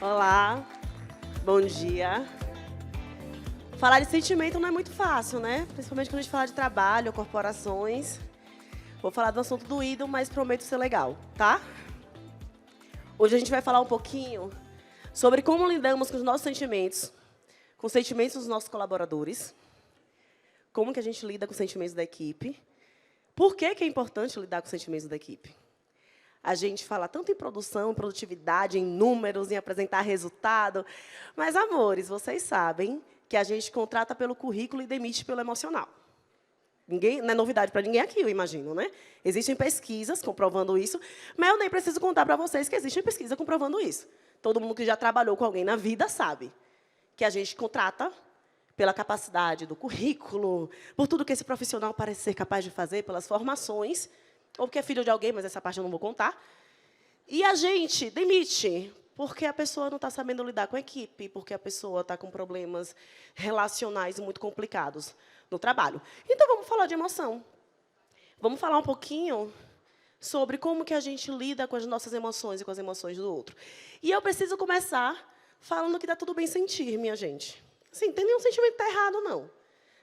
Olá, bom dia. Falar de sentimento não é muito fácil, né? Principalmente quando a gente fala de trabalho, corporações. Vou falar do assunto doído, mas prometo ser legal, tá? Hoje a gente vai falar um pouquinho sobre como lidamos com os nossos sentimentos, com os sentimentos dos nossos colaboradores, como que a gente lida com os sentimentos da equipe, por que que é importante lidar com os sentimentos da equipe. A gente fala tanto em produção, em produtividade, em números, em apresentar resultado, mas, amores, vocês sabem que a gente contrata pelo currículo e demite pelo emocional. Ninguém, não é novidade para ninguém aqui, eu imagino, né? Existem pesquisas comprovando isso, mas eu nem preciso contar para vocês que existem pesquisas comprovando isso. Todo mundo que já trabalhou com alguém na vida sabe que a gente contrata pela capacidade do currículo, por tudo que esse profissional parece ser capaz de fazer, pelas formações, ou porque é filho de alguém, mas essa parte eu não vou contar. E a gente demite porque a pessoa não está sabendo lidar com a equipe, porque a pessoa está com problemas relacionais muito complicados no trabalho. Então, vamos falar de emoção. Vamos falar um pouquinho sobre como que a gente lida com as nossas emoções e com as emoções do outro. E eu preciso começar falando que está tudo bem sentir, minha gente. Assim, não tem nenhum sentimento que está errado, não.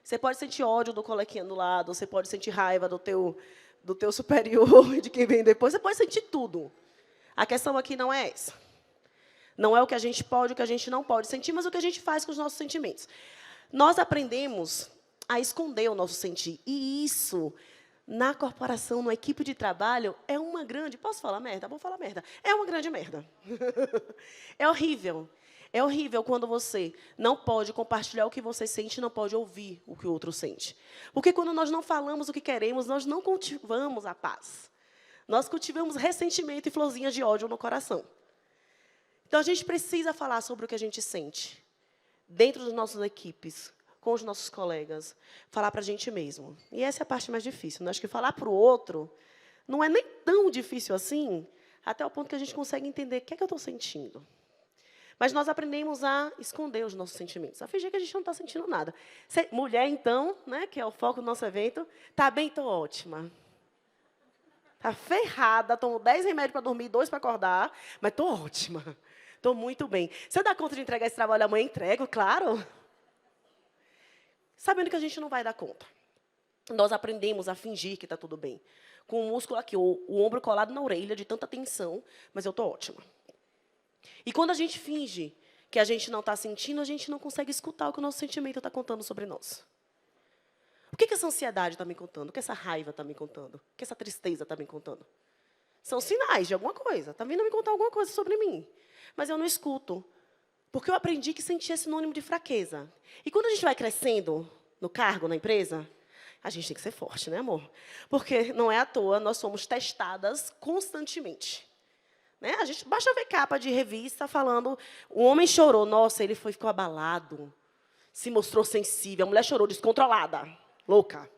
Você pode sentir ódio do coleguinha do lado, você pode sentir raiva do teu superior e de quem vem depois, você pode sentir tudo. A questão aqui não é essa. Não é o que a gente pode, o que a gente não pode sentir, mas o que a gente faz com os nossos sentimentos. Nós aprendemos a esconder o nosso sentir. E isso, na corporação, na equipe de trabalho, é uma grande... Posso falar merda? Vou falar merda. É uma grande merda. É horrível. É horrível quando você não pode compartilhar o que você sente e não pode ouvir o que o outro sente. Porque quando nós não falamos o que queremos, nós não cultivamos a paz. Nós cultivamos ressentimento e florzinhas de ódio no coração. Então, a gente precisa falar sobre o que a gente sente, dentro das nossas equipes, com os nossos colegas, falar para a gente mesmo. E essa é a parte mais difícil. Né? Acho que falar para o outro não é nem tão difícil assim, até o ponto que a gente consegue entender o que é que eu estou sentindo. Mas nós aprendemos a esconder os nossos sentimentos, a fingir que a gente não está sentindo nada. Mulher, então, né, que é o foco do nosso evento, está bem, estou ótima. Está ferrada, tomo 10 remédios para dormir, 2 para acordar, mas estou ótima. Estou muito bem. Se eu dar conta de entregar esse trabalho amanhã, entrego, claro. Sabendo que a gente não vai dar conta. Nós aprendemos a fingir que está tudo bem. Com o músculo aqui, o ombro colado na orelha, de tanta tensão, mas eu estou ótima. E quando a gente finge que a gente não está sentindo, a gente não consegue escutar o que o nosso sentimento está contando sobre nós. O que essa ansiedade está me contando? O que essa raiva está me contando? O que essa tristeza está me contando? São sinais de alguma coisa. Está vindo me contar alguma coisa sobre mim. Mas eu não escuto. Porque eu aprendi que sentir é sinônimo de fraqueza. E quando a gente vai crescendo no cargo, na empresa, a gente tem que ser forte, né, amor? Porque não é à toa, nós somos testadas constantemente. Né? A gente basta ver capa de revista falando, o homem chorou, nossa, ele ficou abalado, se mostrou sensível, a mulher chorou descontrolada, louca.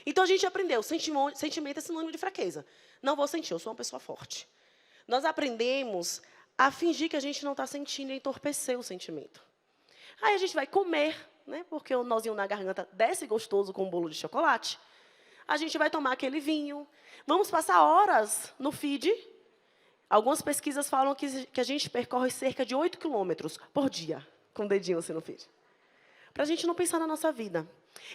Então, a gente aprendeu, sentimento é sinônimo de fraqueza. Não vou sentir, eu sou uma pessoa forte. Nós aprendemos a fingir que a gente não está sentindo e entorpecer o sentimento. Aí a gente vai comer, né, porque o nozinho na garganta desce gostoso com um bolo de chocolate. A gente vai tomar aquele vinho. Vamos passar horas no feed. Algumas pesquisas falam que a gente percorre cerca de 8 quilômetros por dia, com o dedinho assim no feed. Para a gente não pensar na nossa vida.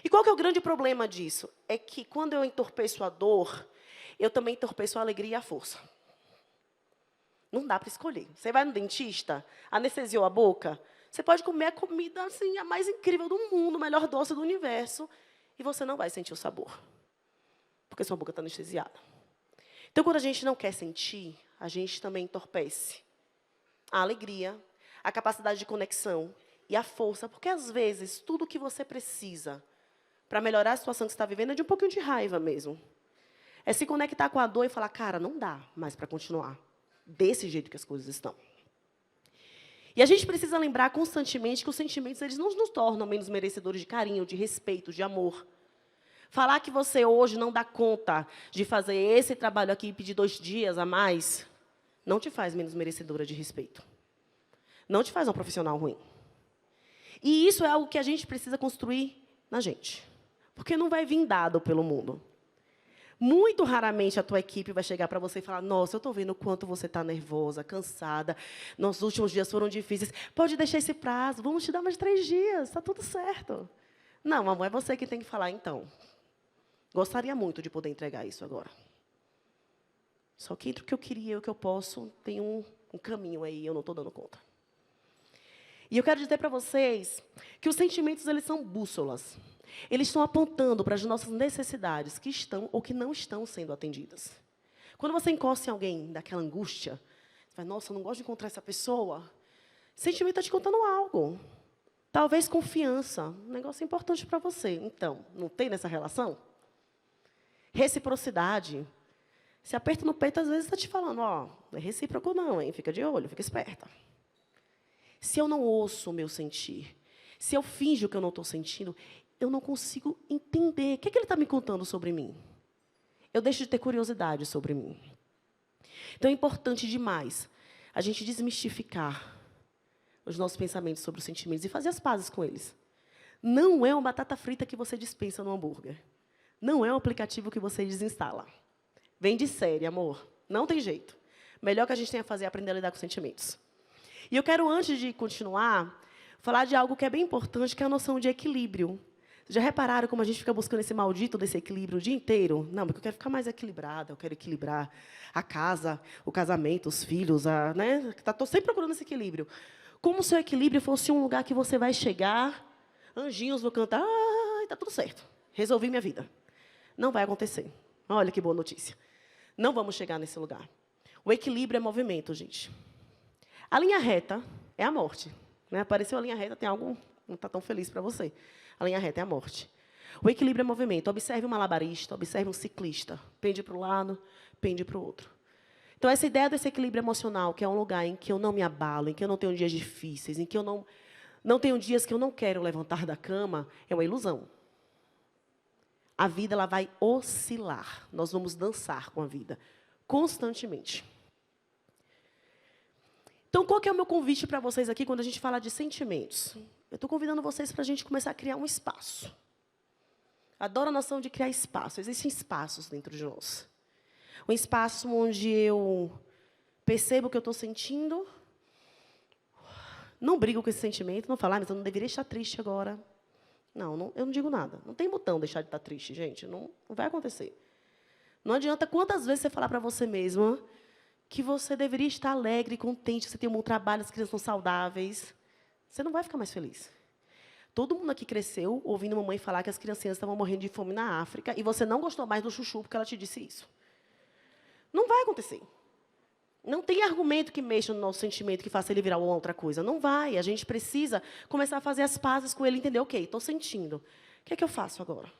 E qual que é o grande problema disso? É que quando eu entorpeço a dor, eu também entorpeço a alegria e a força. Não dá para escolher. Você vai no dentista, anestesiou a boca, você pode comer a comida assim, a mais incrível do mundo, o melhor doce do universo, e você não vai sentir o sabor, porque sua boca está anestesiada. Então, quando a gente não quer sentir, a gente também entorpece a alegria, a capacidade de conexão e a força, porque, às vezes, tudo o que você precisa para melhorar a situação que você está vivendo é de um pouquinho de raiva mesmo. É se conectar com a dor e falar, cara, não dá mais para continuar desse jeito que as coisas estão. E a gente precisa lembrar constantemente que os sentimentos eles não nos tornam menos merecedores de carinho, de respeito, de amor. Falar que você hoje não dá conta de fazer esse trabalho aqui e pedir 2 dias a mais, não te faz menos merecedora de respeito. Não te faz um profissional ruim. E isso é algo que a gente precisa construir na gente. Porque não vai vir dado pelo mundo. Muito raramente a tua equipe vai chegar para você e falar, nossa, eu estou vendo o quanto você está nervosa, cansada, nossos últimos dias foram difíceis, pode deixar esse prazo, vamos te dar mais 3 dias, está tudo certo. Não, amor, é você que tem que falar, então. Gostaria muito de poder entregar isso agora. Só que entre o que eu queria e o que eu posso, tem um caminho aí, eu não estou dando conta. E eu quero dizer para vocês que os sentimentos, eles são bússolas. Eles estão apontando para as nossas necessidades que estão ou que não estão sendo atendidas. Quando você encosta em alguém daquela angústia, você vai, nossa, eu não gosto de encontrar essa pessoa. O sentimento está te contando algo. Talvez confiança, um negócio importante para você. Então, não tem nessa relação? Reciprocidade. Se aperta no peito, às vezes está te falando, ó, não é recíproco não, hein? Fica de olho, fica esperta. Se eu não ouço o meu sentir, se eu finjo que eu não estou sentindo, eu não consigo entender. O que ele está me contando sobre mim? Eu deixo de ter curiosidade sobre mim. Então, é importante demais a gente desmistificar os nossos pensamentos sobre os sentimentos e fazer as pazes com eles. Não é uma batata frita que você dispensa no hambúrguer. Não é um aplicativo que você desinstala. Vem de série, amor. Não tem jeito. Melhor que a gente tenha a fazer é aprender a lidar com sentimentos. E eu quero, antes de continuar, falar de algo que é bem importante, que é a noção de equilíbrio. Já repararam como a gente fica buscando esse maldito desse equilíbrio o dia inteiro? Não, porque eu quero ficar mais equilibrada, eu quero equilibrar a casa, o casamento, os filhos, né? Estou sempre procurando esse equilíbrio. Como se o equilíbrio fosse um lugar que você vai chegar, anjinhos vão cantar, está tudo certo, resolvi minha vida. Não vai acontecer. Olha que boa notícia. Não vamos chegar nesse lugar. O equilíbrio é movimento, gente. A linha reta é a morte. Né? Apareceu a linha reta, tem algo não está tão feliz para você. A linha reta é a morte. O equilíbrio é movimento. Observe um malabarista, observe um ciclista. Pende para um lado, pende para o outro. Então, essa ideia desse equilíbrio emocional, que é um lugar em que eu não me abalo, em que eu não tenho dias difíceis, em que eu não tenho dias que eu não quero levantar da cama, é uma ilusão. A vida ela vai oscilar. Nós vamos dançar com a vida, constantemente. Então, qual que é o meu convite para vocês aqui quando a gente fala de sentimentos? Eu estou convidando vocês para a gente começar a criar um espaço. Adoro a noção de criar espaço. Existem espaços dentro de nós. Um espaço onde eu percebo o que eu estou sentindo, não brigo com esse sentimento, não falo, mas eu não deveria estar triste agora. Não, eu não digo nada. Não tem botão deixar de estar triste, gente. Não vai acontecer. Não adianta quantas vezes você falar para você mesma que você deveria estar alegre, contente, que você tem um bom trabalho, as crianças são saudáveis. Você não vai ficar mais feliz. Todo mundo aqui cresceu ouvindo mamãe falar que as criancinhas estavam morrendo de fome na África e você não gostou mais do chuchu porque ela te disse isso. Não vai acontecer. Não tem argumento que mexa no nosso sentimento, que faça ele virar uma outra coisa. Não vai. A gente precisa começar a fazer as pazes com ele, entender, ok, estou sentindo. O que é que eu faço agora?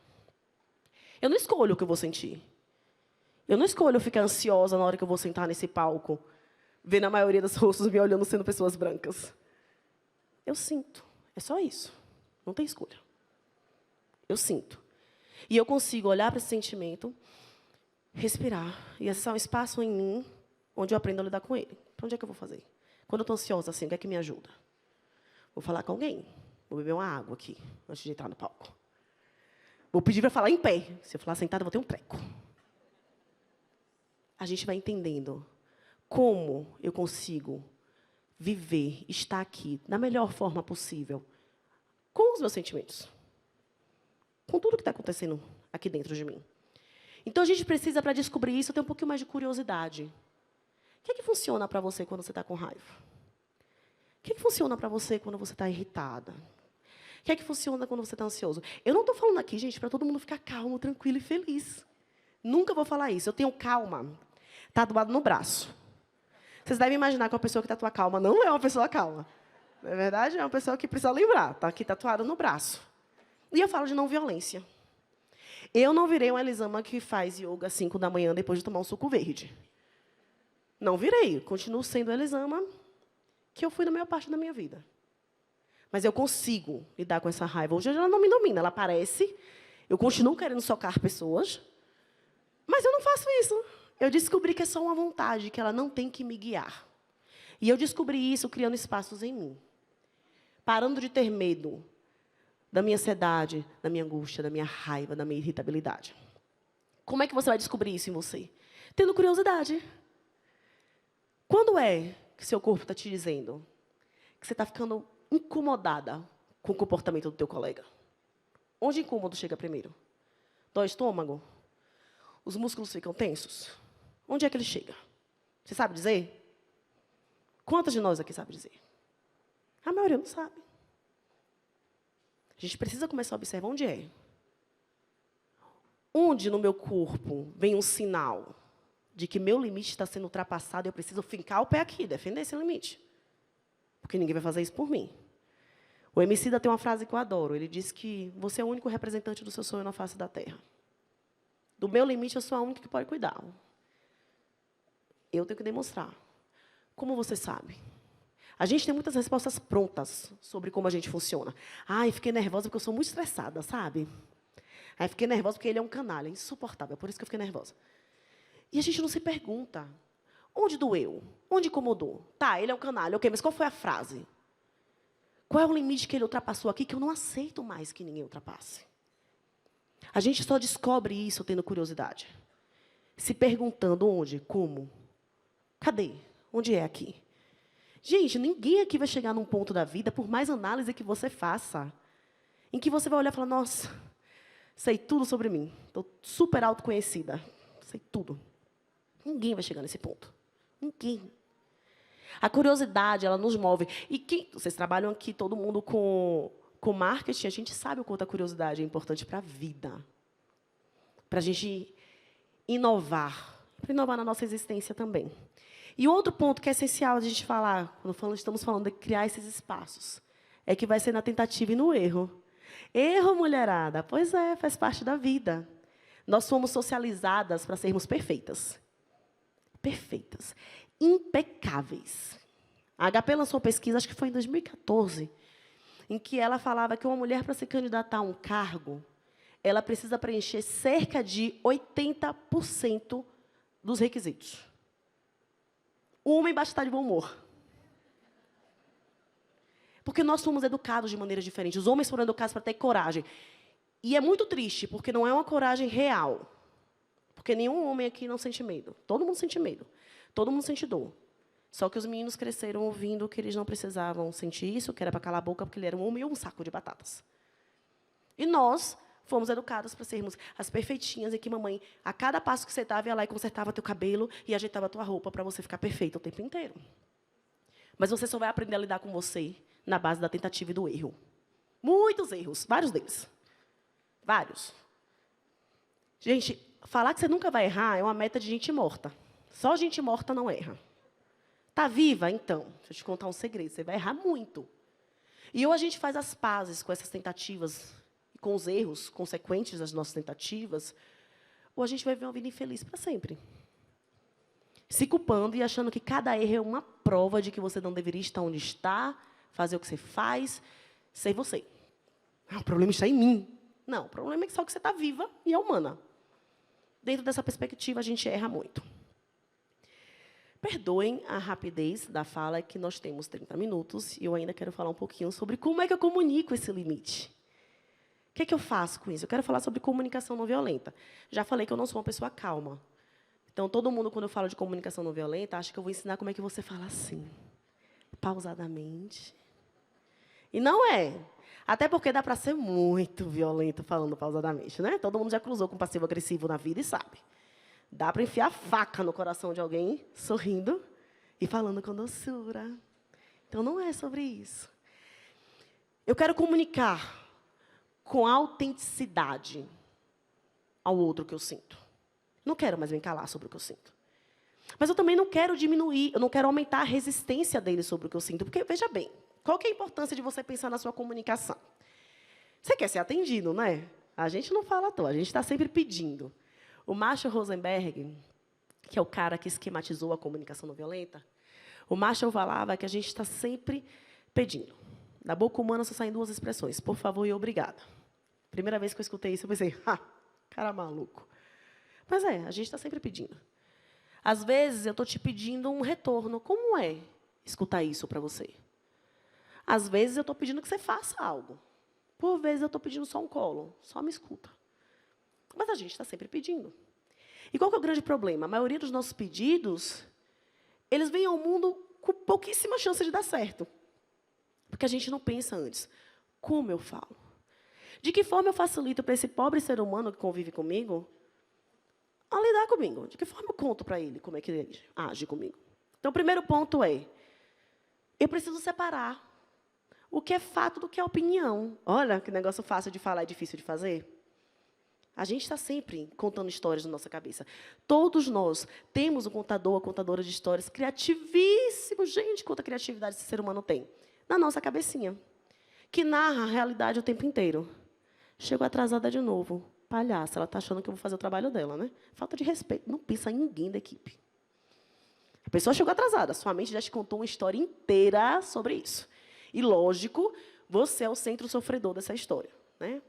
Eu não escolho o que eu vou sentir. Eu não escolho ficar ansiosa na hora que eu vou sentar nesse palco, vendo a maioria dos rostos me olhando sendo pessoas brancas. Eu sinto. É só isso. Não tem escolha. Eu sinto. E eu consigo olhar para esse sentimento, respirar e acessar um espaço em mim onde eu aprendo a lidar com ele. Para onde é que eu vou fazer? Quando eu estou ansiosa assim, o que é que me ajuda? Vou falar com alguém. Vou beber uma água aqui, antes de entrar no palco. Vou pedir para falar em pé. Se eu falar sentada, eu vou ter um treco. A gente vai entendendo como eu consigo viver, estar aqui, da melhor forma possível, com os meus sentimentos. Com tudo que está acontecendo aqui dentro de mim. Então, a gente precisa, para descobrir isso, ter um pouquinho mais de curiosidade. O que é que funciona para você quando você está com raiva? O que é que funciona para você quando você está irritada? O que é que funciona quando você está ansioso? Eu não estou falando aqui, gente, para todo mundo ficar calmo, tranquilo e feliz. Nunca vou falar isso. Eu tenho calma tatuado no braço. Vocês devem imaginar que uma pessoa que tatua calma não é uma pessoa calma. Não é verdade? É uma pessoa que precisa lembrar. Está aqui tatuado no braço. E eu falo de não violência. Eu não virei uma Elisama que faz yoga às 5 da manhã depois de tomar um suco verde. Não virei. Continuo sendo a Elisama que eu fui na maior parte da minha vida. Mas eu consigo lidar com essa raiva. Hoje ela não me domina. Ela aparece. Eu continuo querendo socar pessoas. Mas eu não faço isso. Eu descobri que é só uma vontade, que ela não tem que me guiar. E eu descobri isso criando espaços em mim. parando de ter medo da minha ansiedade, da minha angústia, da minha raiva, da minha irritabilidade. Como é que você vai descobrir isso em você? Tendo curiosidade. Quando é que seu corpo está te dizendo que você está ficando incomodada com o comportamento do teu colega? Onde o incômodo chega primeiro? Dói o estômago? Os músculos ficam tensos? Onde é que ele chega? Você sabe dizer? Quantas de nós aqui sabe dizer? A maioria não sabe. A gente precisa começar a observar onde é. Onde no meu corpo vem um sinal de que meu limite está sendo ultrapassado e eu preciso fincar o pé aqui, defender esse limite. Porque ninguém vai fazer isso por mim. O Emicida tem uma frase que eu adoro. Ele diz que você é o único representante do seu sonho na face da Terra. Do meu limite, eu sou a única que pode cuidar. Eu tenho que demonstrar. Como você sabe? A gente tem muitas respostas prontas sobre como a gente funciona. Ai, fiquei nervosa porque eu sou muito estressada, sabe? Ai, fiquei nervosa porque ele é um canalha, insuportável, por isso que eu fiquei nervosa. E a gente não se pergunta, onde doeu? Onde incomodou? Tá, ele é um canalha, ok, mas qual foi a frase? Qual é o limite que ele ultrapassou aqui que eu não aceito mais que ninguém ultrapasse? A gente só descobre isso tendo curiosidade. Se perguntando onde, como, cadê, onde é aqui? Gente, ninguém aqui vai chegar num ponto da vida, por mais análise que você faça, em que você vai olhar e falar, nossa, sei tudo sobre mim, estou super autoconhecida, sei tudo. Ninguém vai chegar nesse ponto. Ninguém. A curiosidade, ela nos move. E vocês trabalham aqui, todo mundo com marketing, a gente sabe o quanto a curiosidade é importante para a vida. Para a gente inovar. Para inovar na nossa existência também. E outro ponto que é essencial a gente falar, quando estamos falando de criar esses espaços, é que vai ser na tentativa e no erro. Erro, mulherada, pois é, faz parte da vida. Nós fomos socializadas para sermos perfeitas. Perfeitas. Impecáveis. A HP lançou uma pesquisa, acho que foi em 2014, em que ela falava que uma mulher, para se candidatar a um cargo, ela precisa preencher cerca de 80% dos requisitos. O homem basta estar de bom humor. Porque nós somos educados de maneira diferente. Os homens foram educados para ter coragem. E é muito triste, porque não é uma coragem real. Porque nenhum homem aqui não sente medo. Todo mundo sente medo. Todo mundo sente dor. Só que os meninos cresceram ouvindo que eles não precisavam sentir isso, que era para calar a boca, porque ele era um homem e um saco de batatas. E nós fomos educados para sermos as perfeitinhas, e que mamãe, a cada passo que você dava, ia lá e consertava teu cabelo e ajeitava tua roupa para você ficar perfeita o tempo inteiro. Mas você só vai aprender a lidar com você na base da tentativa e do erro. Muitos erros, vários deles. Vários. Gente, falar que você nunca vai errar é uma meta de gente morta. Só gente morta não erra. Está viva? Então, deixa eu te contar um segredo. Você vai errar muito. E ou a gente faz as pazes com essas tentativas, com os erros consequentes das nossas tentativas, ou a gente vai viver uma vida infeliz para sempre. Se culpando e achando que cada erro é uma prova de que você não deveria estar onde está, fazer o que você faz, ser você. Ah, o problema está em mim. Não, o problema é só que você está viva e é humana. Dentro dessa perspectiva, a gente erra muito. Perdoem a rapidez da fala, que nós temos 30 minutos, e eu ainda quero falar um pouquinho sobre como é que eu comunico esse limite. O que é que eu faço com isso? Eu quero falar sobre comunicação não violenta. Já falei que eu não sou uma pessoa calma. Então, todo mundo, quando eu falo de comunicação não violenta, acha que eu vou ensinar como é que você fala assim, pausadamente. E não é. Até porque dá para ser muito violento falando pausadamente, né? Todo mundo já cruzou com passivo-agressivo na vida e sabe. Dá para enfiar faca no coração de alguém, sorrindo e falando com doçura. Então, não é sobre isso. Eu quero comunicar com autenticidade ao outro que eu sinto. Não quero mais me calar sobre o que eu sinto. Mas eu também não quero diminuir, eu não quero aumentar a resistência dele sobre o que eu sinto. Porque, veja bem, qual que é a importância de você pensar na sua comunicação? Você quer ser atendido, né? A gente não fala à toa, a gente está sempre pedindo. O Marshall Rosenberg, que é o cara que esquematizou a comunicação não violenta, o Marshall falava que a gente está sempre pedindo. Da boca humana só saem duas expressões, por favor e obrigada. Primeira vez que eu escutei isso, eu pensei, cara maluco. Mas a gente está sempre pedindo. Às vezes, eu estou te pedindo um retorno. Como é escutar isso para você? Às vezes, eu estou pedindo que você faça algo. Por vezes, eu estou pedindo só um colo, só me escuta. Mas a gente está sempre pedindo. E qual que é o grande problema? A maioria dos nossos pedidos, eles vêm ao mundo com pouquíssima chance de dar certo. Porque a gente não pensa antes. Como eu falo? De que forma eu facilito para esse pobre ser humano que convive comigo a lidar comigo? De que forma eu conto para ele como é que ele age comigo? Então, o primeiro ponto é, eu preciso separar o que é fato do que é opinião. Olha que negócio fácil de falar e difícil de fazer. A gente está sempre contando histórias na nossa cabeça. Todos nós temos um contador, a contadora de histórias criativíssimo. Gente, quanta criatividade esse ser humano tem. Na nossa cabecinha. Que narra a realidade o tempo inteiro. Chegou atrasada de novo. Palhaça, ela está achando que eu vou fazer o trabalho dela, né? Falta de respeito. Não pensa em ninguém da equipe. A pessoa chegou atrasada. Sua mente já te contou uma história inteira sobre isso. E, lógico, você é o centro sofredor dessa história, né?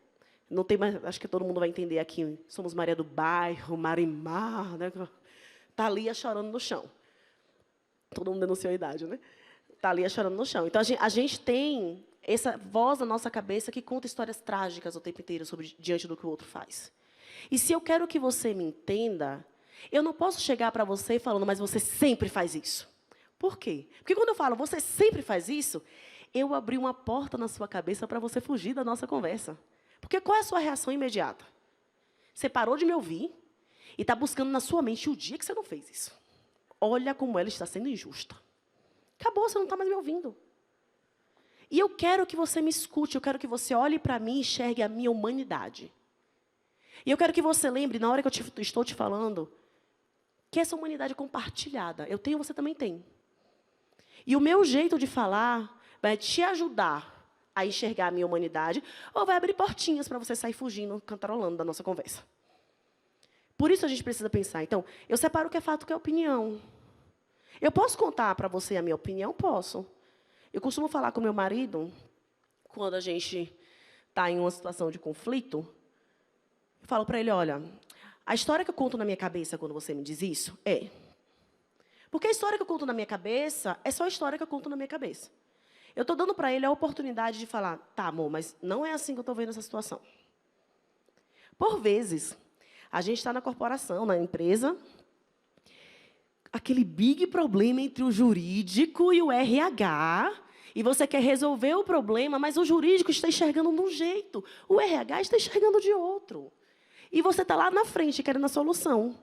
Não tem mais, acho que todo mundo vai entender aqui. Somos Maria do Bairro, Marimar, né? Thalia chorando no chão. Todo mundo denunciou a idade, né? Thalia chorando no chão. Então, a gente tem essa voz na nossa cabeça que conta histórias trágicas o tempo inteiro diante do que o outro faz. E se eu quero que você me entenda, eu não posso chegar para você falando, mas você sempre faz isso. Por quê? Porque quando eu falo, você sempre faz isso, eu abri uma porta na sua cabeça para você fugir da nossa conversa. Porque qual é a sua reação imediata? Você parou de me ouvir e está buscando na sua mente o dia que você não fez isso. Olha como ela está sendo injusta. Acabou, você não está mais me ouvindo. E eu quero que você me escute, eu quero que você olhe para mim e enxergue a minha humanidade. E eu quero que você lembre, na hora que eu estou te falando, que essa humanidade é compartilhada. Eu tenho, você também tem. E o meu jeito de falar vai te ajudar a enxergar a minha humanidade, ou vai abrir portinhas para você sair fugindo, cantarolando da nossa conversa. Por isso a gente precisa pensar. Então, eu separo o que é fato e o que é opinião. Eu posso contar para você a minha opinião? Posso. Eu costumo falar com meu marido, quando a gente está em uma situação de conflito, eu falo para ele, olha, a história que eu conto na minha cabeça quando você me diz isso é... Porque a história que eu conto na minha cabeça é só a história que eu conto na minha cabeça. Eu estou dando para ele a oportunidade de falar, tá, amor, mas não é assim que eu estou vendo essa situação. Por vezes, a gente está na corporação, na empresa, aquele big problema entre o jurídico e o RH, e você quer resolver o problema, mas o jurídico está enxergando de um jeito, o RH está enxergando de outro. E você está lá na frente querendo a solução.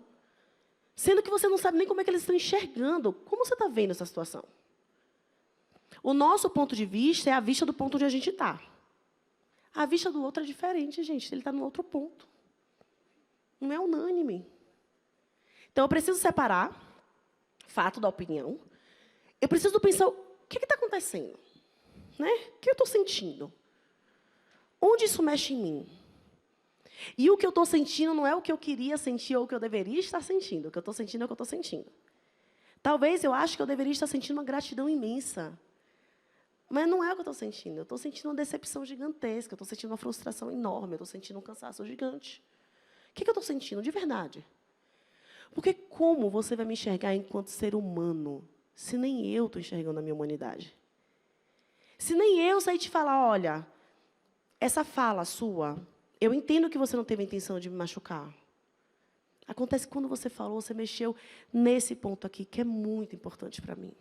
Sendo que você não sabe nem como é que eles estão enxergando. Como você está vendo essa situação? O nosso ponto de vista é a vista do ponto onde a gente está. A vista do outro é diferente, gente. Ele está no outro ponto. Não é unânime. Então, eu preciso separar fato da opinião. Eu preciso pensar o que está acontecendo. Né? O que eu estou sentindo? Onde isso mexe em mim? E o que eu estou sentindo não é o que eu queria sentir ou o que eu deveria estar sentindo. O que eu estou sentindo é o que eu estou sentindo. Talvez eu ache que eu deveria estar sentindo uma gratidão imensa. Mas não é o que eu estou sentindo. Eu estou sentindo uma decepção gigantesca. Eu estou sentindo uma frustração enorme. Eu estou sentindo um cansaço gigante. O que eu estou sentindo de verdade? Porque como você vai me enxergar enquanto ser humano, se nem eu estou enxergando a minha humanidade? Se nem eu sair te falar, olha, essa fala sua, eu entendo que você não teve a intenção de me machucar. Acontece que quando você falou, você mexeu nesse ponto aqui, que é muito importante para mim.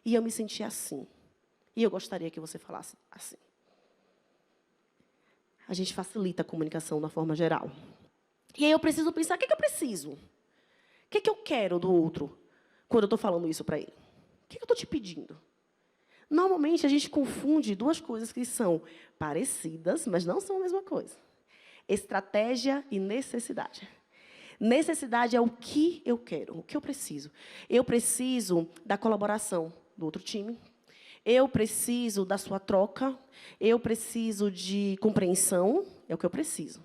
E eu me senti assim. E eu gostaria que você falasse assim. A gente facilita a comunicação na forma geral. E aí eu preciso pensar, o que eu preciso? O que eu quero do outro quando eu estou falando isso para ele? O que eu estou te pedindo? Normalmente, a gente confunde duas coisas que são parecidas, mas não são a mesma coisa. Estratégia e necessidade. Necessidade é o que eu quero, o que eu preciso. Eu preciso da colaboração do outro time. Eu preciso da sua troca. Eu preciso de compreensão. É o que eu preciso.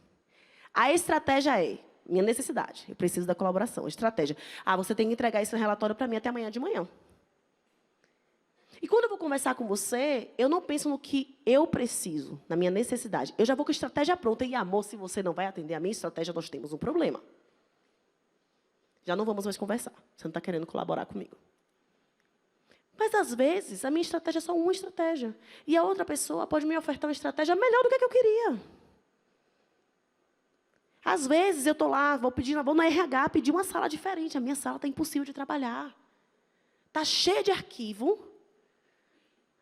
A estratégia é minha necessidade. Eu preciso da colaboração. Estratégia. Você tem que entregar esse relatório para mim até amanhã de manhã. E quando eu vou conversar com você, eu não penso no que eu preciso, na minha necessidade. Eu já vou com a estratégia pronta. E, amor, se você não vai atender a minha estratégia, nós temos um problema. Já não vamos mais conversar. Você não está querendo colaborar comigo. Mas, às vezes, a minha estratégia é só uma estratégia. E a outra pessoa pode me ofertar uma estratégia melhor do que a que eu queria. Às vezes, eu estou lá, vou no RH pedir uma sala diferente. A minha sala está impossível de trabalhar. Está cheia de arquivo.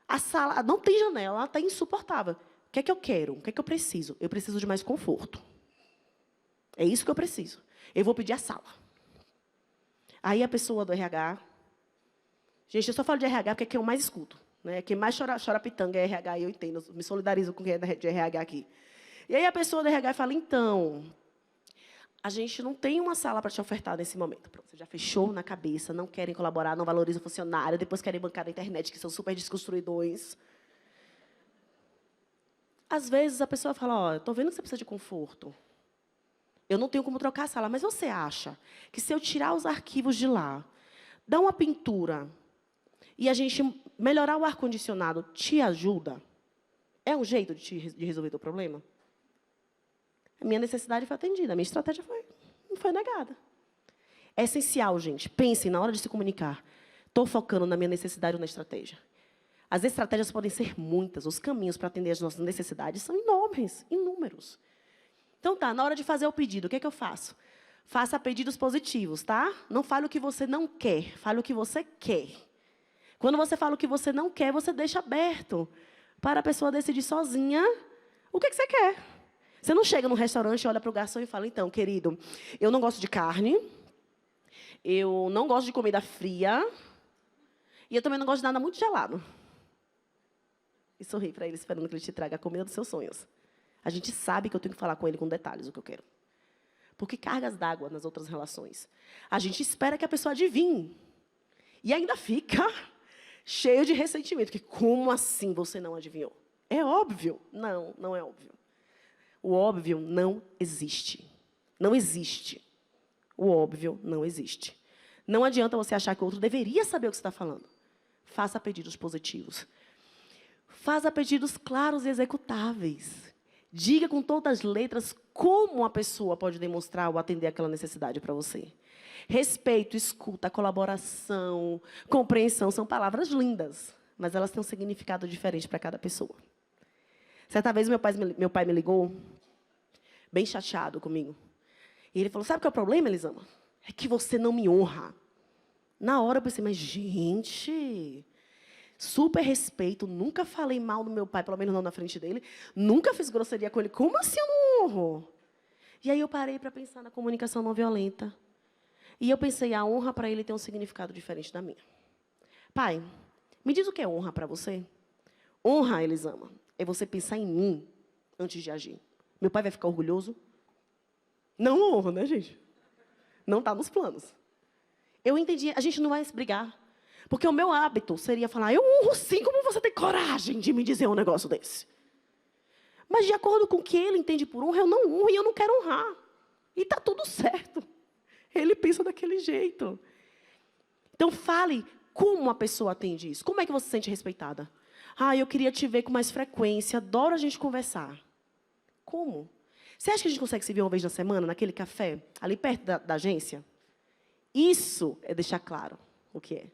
A sala não tem janela, está insuportável. O que é que eu quero? O que é que eu preciso? Eu preciso de mais conforto. É isso que eu preciso. Eu vou pedir a sala. Aí a pessoa do RH... Gente, eu só falo de RH porque é quem eu mais escuto. Né? Quem mais chora pitanga é RH, e eu entendo. Eu me solidarizo com quem é de RH aqui. E aí a pessoa do RH fala, então, a gente não tem uma sala para te ofertar nesse momento. Pronto, você já fechou na cabeça, não querem colaborar, não valorizam o funcionário, depois querem bancar na internet, que são super desconstruidores. Às vezes a pessoa fala, ó, estou vendo que você precisa de conforto. Eu não tenho como trocar a sala, mas você acha que se eu tirar os arquivos de lá, dar uma pintura e a gente melhorar o ar-condicionado, te ajuda? É um jeito de resolver o problema? A minha necessidade foi atendida, a minha estratégia não foi negada. É essencial, gente. Pensem na hora de se comunicar. Estou focando na minha necessidade ou na estratégia? As estratégias podem ser muitas, os caminhos para atender as nossas necessidades são enormes, inúmeros. Então, tá, na hora de fazer o pedido, o que é que eu faço? Faça pedidos positivos, tá? Não fale o que você não quer, fale o que você quer. Quando você fala o que você não quer, você deixa aberto para a pessoa decidir sozinha o que você quer. Você não chega num restaurante, olha para o garçom e fala, então, querido, eu não gosto de carne, eu não gosto de comida fria, e eu também não gosto de nada muito gelado. E sorri para ele, esperando que ele te traga a comida dos seus sonhos. A gente sabe que eu tenho que falar com ele com detalhes o que eu quero. Porque cargas d'água nas outras relações. A gente espera que a pessoa adivinhe. E ainda fica cheio de ressentimento. Que como assim você não adivinhou? É óbvio. Não, não é óbvio. O óbvio não existe. Não existe. O óbvio não existe. Não adianta você achar que o outro deveria saber o que você está falando. Faça pedidos positivos. Faça pedidos claros e executáveis. Diga com todas as letras como a pessoa pode demonstrar ou atender aquela necessidade para você. Respeito, escuta, colaboração, compreensão são palavras lindas, mas elas têm um significado diferente para cada pessoa. Certa vez, meu pai me ligou, bem chateado comigo. E ele falou, sabe qual é o problema, Elisama? É que você não me honra. Na hora eu pensei, mas gente... Super respeito, nunca falei mal do meu pai, pelo menos não na frente dele. Nunca fiz grosseria com ele. Como assim eu não honro? E aí eu parei para pensar na comunicação não violenta. E eu pensei, a honra para ele tem um significado diferente da minha. Pai, me diz o que é honra para você? Honra, Elisama, é você pensar em mim antes de agir. Meu pai vai ficar orgulhoso? Não honra, né, gente? Não está nos planos. Eu entendi, a gente não vai brigar. Porque o meu hábito seria falar, eu honro sim, como você tem coragem de me dizer um negócio desse? Mas, de acordo com o que ele entende por honra, eu não honro e eu não quero honrar. E está tudo certo. Ele pensa daquele jeito. Então, fale como a pessoa atende isso. Como é que você se sente respeitada? Ah, eu queria te ver com mais frequência, adoro a gente conversar. Como? Você acha que a gente consegue se ver uma vez na semana, naquele café, ali perto da agência? Isso é deixar claro o que é.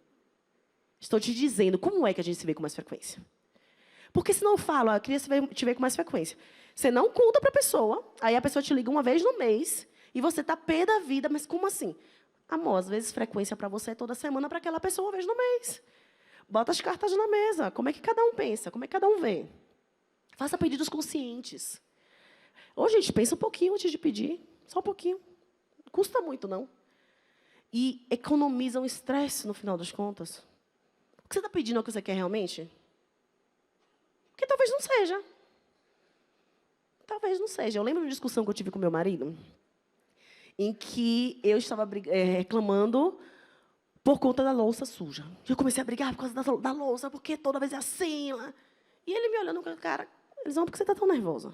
Estou te dizendo como é que a gente se vê com mais frequência. Porque senão eu falo, eu queria te ver com mais frequência. Você não conta para a pessoa, aí a pessoa te liga uma vez no mês, e você está pé da vida, mas como assim? Amor, às vezes frequência para você é toda semana, para aquela pessoa uma vez no mês. Bota as cartas na mesa, como é que cada um pensa, como é que cada um vê. Faça pedidos conscientes. Ô, gente, pensa um pouquinho antes de pedir, só um pouquinho. Não custa muito, não. E economiza um estresse no final das contas. O que você está pedindo é o que você quer realmente? Porque talvez não seja. Talvez não seja. Eu lembro de uma discussão que eu tive com meu marido, em que eu estava reclamando por conta da louça suja. Eu comecei a brigar por causa da louça, porque toda vez é assim. E ele me olhando com a cara, eles vão, por que você está tão nervosa?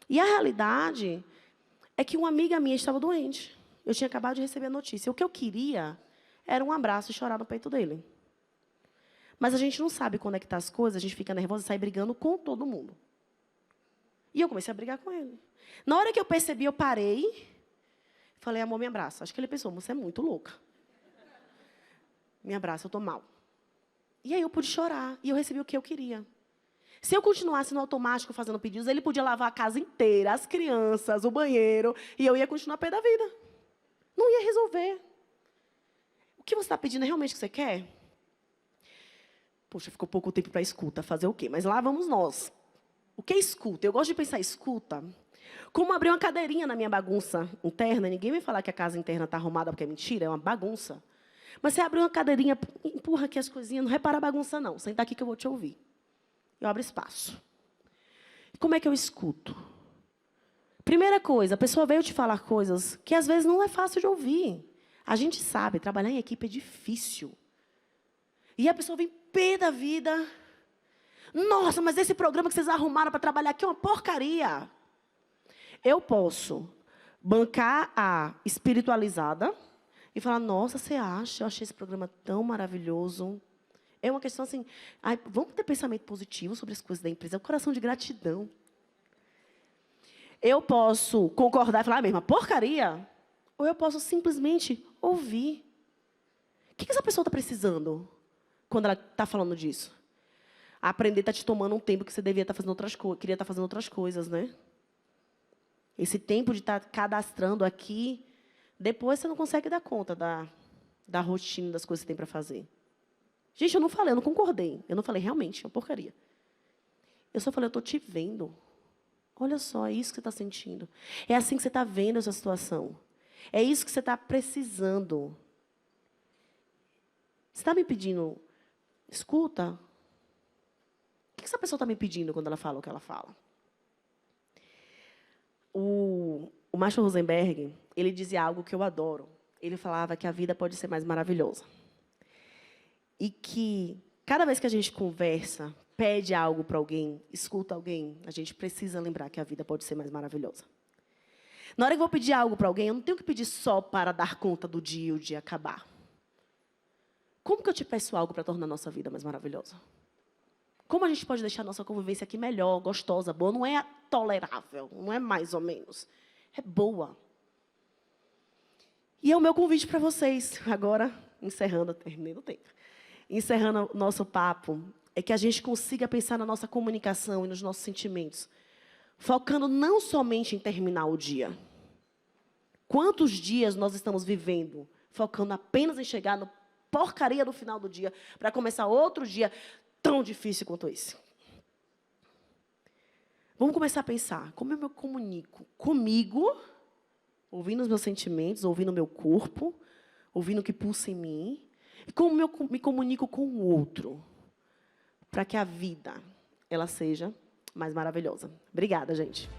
E a realidade é que uma amiga minha estava doente. Eu tinha acabado de receber a notícia. O que eu queria era um abraço e chorar no peito dele. Mas a gente não sabe conectar as coisas, a gente fica nervosa e sai brigando com todo mundo. E eu comecei a brigar com ele. Na hora que eu percebi, eu parei. Falei, amor, me abraça. Acho que ele pensou, você é muito louca. Me abraça, eu estou mal. E aí eu pude chorar, e eu recebi o que eu queria. Se eu continuasse no automático fazendo pedidos, ele podia lavar a casa inteira, as crianças, o banheiro, e eu ia continuar a pé da vida. Não ia resolver. O que você está pedindo é realmente o que você quer? Poxa, ficou pouco tempo para escuta, fazer o quê? Mas lá vamos nós. O que é escuta? Eu gosto de pensar escuta como abrir uma cadeirinha na minha bagunça interna. Ninguém vai falar que a casa interna está arrumada porque é mentira, é uma bagunça. Mas você abre uma cadeirinha, empurra aqui as coisinhas, não repara a bagunça, não. Senta aqui que eu vou te ouvir. Eu abro espaço. Como é que eu escuto? Primeira coisa, a pessoa veio te falar coisas que às vezes não é fácil de ouvir. A gente sabe, trabalhar em equipe é difícil. E a pessoa vem pé da vida. Nossa, mas esse programa que vocês arrumaram para trabalhar aqui é uma porcaria. Eu posso bancar a espiritualizada e falar, nossa, você acha? Eu achei esse programa tão maravilhoso. É uma questão assim, vamos ter pensamento positivo sobre as coisas da empresa, é um coração de gratidão. Eu posso concordar e falar, mesma porcaria, ou eu posso simplesmente ouvir. O que essa pessoa está precisando quando ela está falando disso? Aprender está te tomando um tempo que você devia estar fazendo outras coisas, queria estar fazendo outras coisas, né? Esse tempo de estar cadastrando aqui, depois você não consegue dar conta da rotina, das coisas que você tem para fazer. Gente, eu não falei, eu não concordei. Eu não falei, realmente, é uma porcaria. Eu só falei, eu estou te vendo. Olha só, é isso que você está sentindo. É assim que você está vendo essa situação. É isso que você está precisando. Você está me pedindo, escuta. O que essa pessoa está me pedindo quando ela fala o que ela fala? O Marshall Rosenberg, ele dizia algo que eu adoro. Ele falava que a vida pode ser mais maravilhosa. E que, cada vez que a gente conversa, pede algo para alguém, escuta alguém, a gente precisa lembrar que a vida pode ser mais maravilhosa. Na hora que eu vou pedir algo para alguém, eu não tenho que pedir só para dar conta do dia e o dia acabar. Como que eu te peço algo para tornar a nossa vida mais maravilhosa? Como a gente pode deixar a nossa convivência aqui melhor, gostosa, boa? Não é tolerável, não é mais ou menos. É boa. E é o meu convite para vocês, agora, encerrando, terminei o tempo. Encerrando o nosso papo, é que a gente consiga pensar na nossa comunicação e nos nossos sentimentos, focando não somente em terminar o dia. Quantos dias nós estamos vivendo, focando apenas em chegar no porcaria do final do dia, para começar outro dia tão difícil quanto esse? Vamos começar a pensar, como eu me comunico comigo, ouvindo os meus sentimentos, ouvindo o meu corpo, ouvindo o que pulsa em mim, e como eu me comunico com o outro, para que a vida ela seja mais maravilhosa. Obrigada, gente.